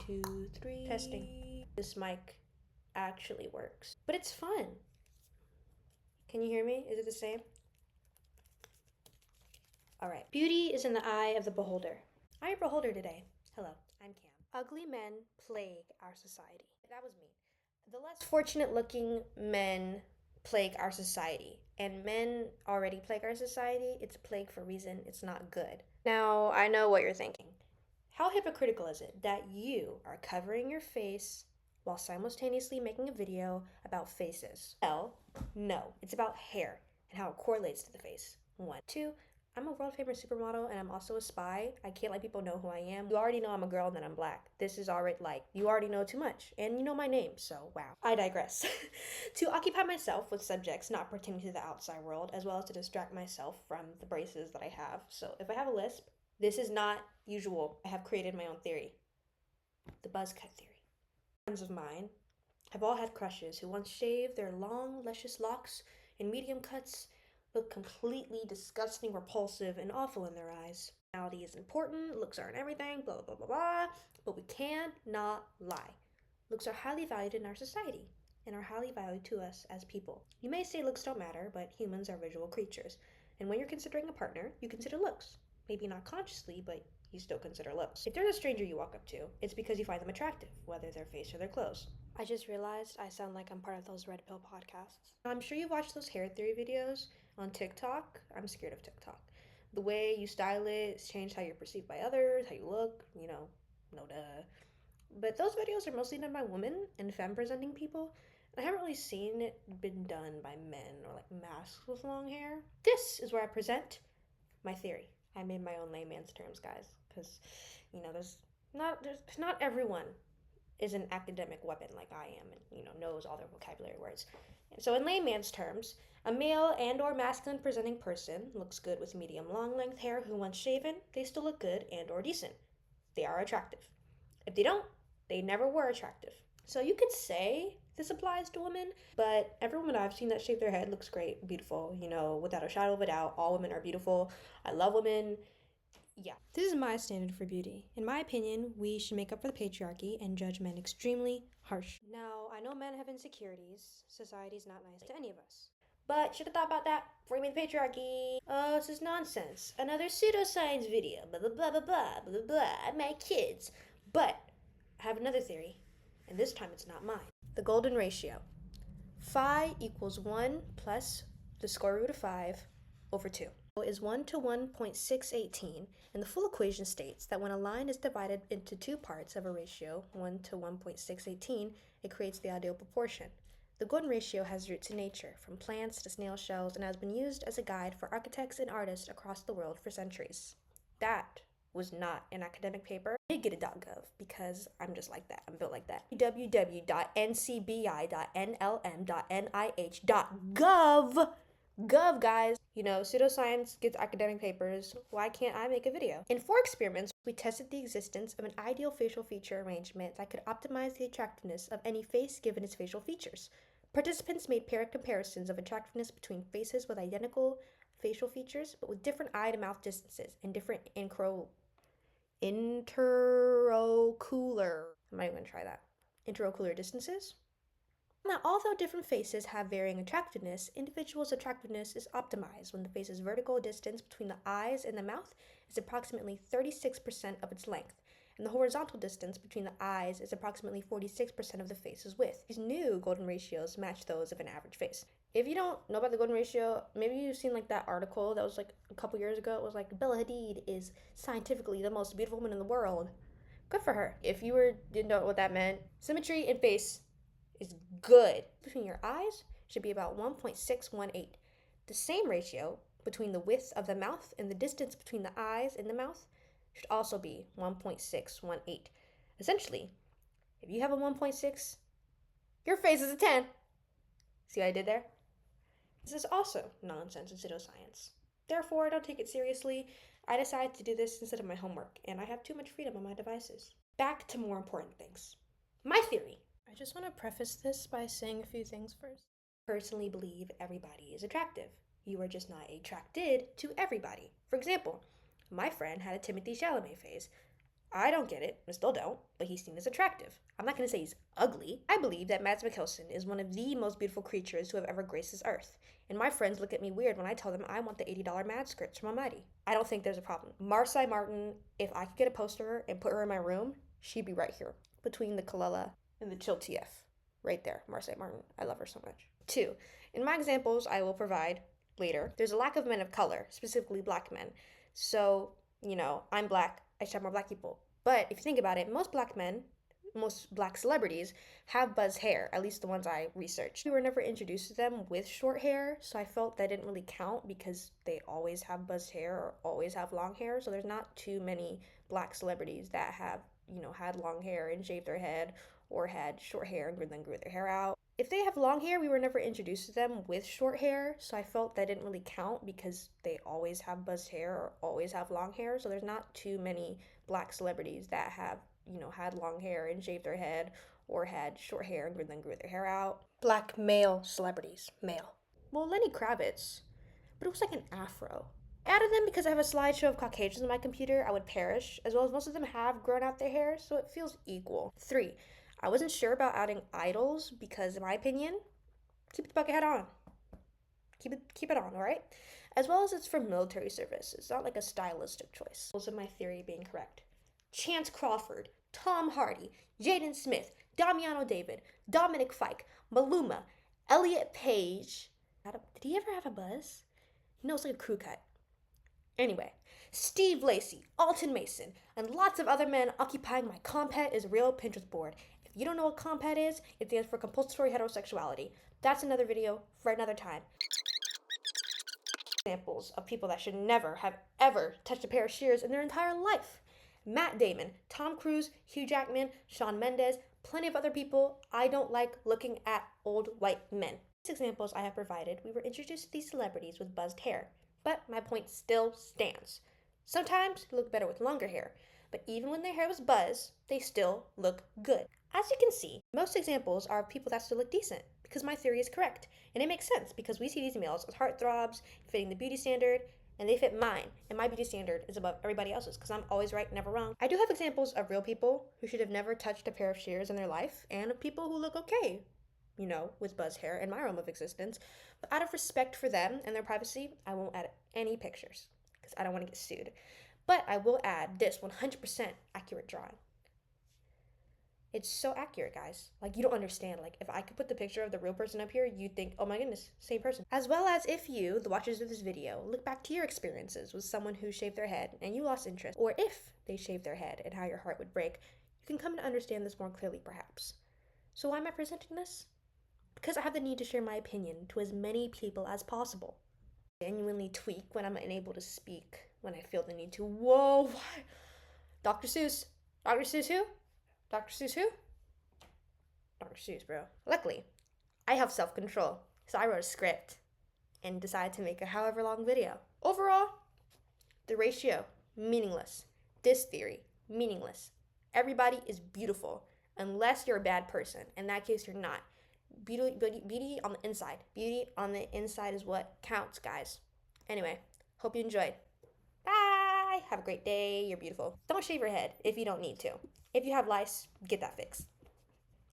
2, 3. Testing. This mic actually works, but it's fun. Can you hear me? Is it the same? All right. Beauty is in the eye of the beholder. I'm your beholder today. Hello, I'm Cam. Ugly men plague our society. That was me. The less fortunate looking men plague our society. And men already plague our society. It's a plague for a reason. It's not good. Now, I know what you're thinking. How hypocritical is it that you are covering your face while simultaneously making a video about faces? Well, no. It's about hair and how it correlates to the face. 1. 2. I'm a world famous supermodel and I'm also a spy. I can't let people know who I am. You already know I'm a girl and that I'm black. This is already you already know too much. And you know my name, so wow. I digress. To occupy myself with subjects not pertaining to the outside world, as well as to distract myself from the braces that I have. So if I have a lisp, this is not usual. I have created my own theory. The buzz cut theory. Friends of mine have all had crushes who once shaved their long, luscious locks in medium cuts look completely disgusting, repulsive, and awful in their eyes. Personality is important, looks aren't everything, blah, blah, blah, blah, but we cannot lie. Looks are highly valued in our society and are highly valued to us as people. You may say looks don't matter, but humans are visual creatures. And when you're considering a partner, you consider looks. Maybe not consciously, but you still consider looks. If there's a stranger you walk up to, it's because you find them attractive, whether their face or their clothes. I just realized I sound like I'm part of those Red Pill podcasts. I'm sure you've watched those hair theory videos on TikTok. I'm scared of TikTok. The way you style it has changed how you're perceived by others, how you look, no duh. But those videos are mostly done by women and femme presenting people. I haven't really seen it been done by men or like masks with long hair. This is where I present my theory. I made my own layman's terms, guys, because there's not everyone is an academic weapon like I am and knows all their vocabulary words. And so in layman's terms, a male and or masculine presenting person looks good with medium long length hair who once shaven, they still look good and or decent. They are attractive. If they don't, they never were attractive. So you could say this applies to women, but every woman I've seen that shave their head looks great, beautiful, without a shadow of a doubt. All women are beautiful. I love women. Yeah. This is my standard for beauty. In my opinion, we should make up for the patriarchy and judge men extremely harsh. Now, I know men have insecurities. Society's not nice to any of us. But should have thought about that before we made the patriarchy. Oh, this is nonsense. Another pseudoscience video. Blah, blah, blah, blah, blah, blah, blah. I make kids. But I have another theory, and this time it's not mine. The golden ratio. Phi equals 1 plus the square root of 5 over 2. Is 1 to 1.618, and the full equation states that when a line is divided into two parts of a ratio, 1 to 1.618, it creates the ideal proportion. The golden ratio has roots in nature, from plants to snail shells, and has been used as a guide for architects and artists across the world for centuries. That was not an academic paper. I did get a .gov because I'm just like that. I'm built like that. www.ncbi.nlm.nih.gov. Gov, guys. Pseudoscience gets academic papers. Why can't I make a video? In 4 experiments, we tested the existence of an ideal facial feature arrangement that could optimize the attractiveness of any face given its facial features. Participants made paired comparisons of attractiveness between faces with identical facial features, but with different eye to mouth distances and different interocular. I'm not even gonna try that. Interocular distances. Now, although different faces have varying attractiveness, individuals' attractiveness is optimized when the face's vertical distance between the eyes and the mouth is approximately 36% of its length, and the horizontal distance between the eyes is approximately 46% of the face's width. These new golden ratios match those of an average face. If you don't know about the golden ratio, maybe you've seen like that article that was like a couple years ago. It was like Bella Hadid is scientifically the most beautiful woman in the world. Good for her. If you didn't know what that meant, symmetry in face is good. Between your eyes should be about 1.618. The same ratio between the width of the mouth and the distance between the eyes and the mouth should also be 1.618. Essentially, if you have a 1.6, your face is a 10. See what I did there? This is also nonsense and pseudoscience. Therefore, I don't take it seriously. I decided to do this instead of my homework, and I have too much freedom on my devices. Back to more important things. My theory. I just want to preface this by saying a few things first. I personally believe everybody is attractive. You are just not attracted to everybody. For example, my friend had a Timothy Chalamet phase. I don't get it, I still don't, but he's seen as attractive. I'm not gonna say he's ugly. I believe that Mads Mikkelsen is one of the most beautiful creatures who have ever graced this earth. And my friends look at me weird when I tell them I want the $80 Mads scripts from Almighty. I don't think there's a problem. Marcy Martin, if I could get a poster and put her in my room, she'd be right here between the Kalila and the Chill TF. Right there, Marcy Martin. I love her so much. 2. In my examples I will provide later, there's a lack of men of color, specifically black men. So, I'm black, I should have more black people. But if you think about it, most black celebrities have buzz hair, at least the ones I researched. We were never introduced to them with short hair, so I felt that didn't really count because they always have buzzed hair or always have long hair. So there's not too many black celebrities that have, had long hair and shaved their head or had short hair and then grew their hair out. If they have long hair, we were never introduced to them with short hair, so I felt that didn't really count because they always have buzzed hair or always have long hair. So there's not too many black celebrities that have, had long hair and shaved their head or had short hair and then grew their hair out. Black male celebrities. Male. Well, Lenny Kravitz, but it was like an afro. I added them because I have a slideshow of Caucasians on my computer. I would perish, as well as most of them have grown out their hair, so it feels equal. 3. I wasn't sure about adding idols because, in my opinion, keep the bucket hat on. Keep it on, all right? As well as it's for military service. It's not like a stylistic choice. Also, my theory being correct. Chance Crawford, Tom Hardy, Jaden Smith, Damiano David, Dominic Fike, Maluma, Elliot Page. Did he ever have a buzz? No, it's like a crew cut. Anyway, Steve Lacy, Alton Mason, and lots of other men occupying my Compet is real Pinterest board. If you don't know what Compet is, it stands for compulsory heterosexuality. That's another video for another time. Examples of people that should never have ever touched a pair of shears in their entire life. Matt Damon, Tom Cruise, Hugh Jackman, Shawn Mendes, plenty of other people. I don't like looking at old white men. These examples I have provided, we were introduced to these celebrities with buzzed hair. But my point still stands. Sometimes they look better with longer hair, but even when their hair was buzzed, they still look good. As you can see, most examples are of people that still look decent, because my theory is correct. And it makes sense, because we see these males as heartthrobs, fitting the beauty standard, and they fit mine, and my beauty standard is above everybody else's, because I'm always right, never wrong. I do have examples of real people who should have never touched a pair of shears in their life, and of people who look okay, with buzz hair in my realm of existence. But out of respect for them and their privacy, I won't add any pictures because I don't want to get sued. But I will add this 100% accurate drawing. It's so accurate, guys. Like, you don't understand. Like, if I could put the picture of the real person up here, you'd think, oh my goodness, same person. As well as if you, the watchers of this video, look back to your experiences with someone who shaved their head and you lost interest, or if they shaved their head and how your heart would break, you can come to understand this more clearly, perhaps. So why am I presenting this? Because I have the need to share my opinion to as many people as possible. I genuinely tweak when I'm unable to speak, when I feel the need to. Whoa, what? Dr. Seuss. Dr. Seuss who? Dr. Seuss who? Dr. Seuss, bro. Luckily, I have self-control, so I wrote a script and decided to make a however long video. Overall, the ratio, meaningless. This theory, meaningless. Everybody is beautiful, unless you're a bad person. In that case, you're not. Beauty on the inside. Beauty on the inside is what counts, guys. Anyway, hope you enjoyed. Bye! Have a great day. You're beautiful. Don't shave your head if you don't need to. If you have lice, get that fixed.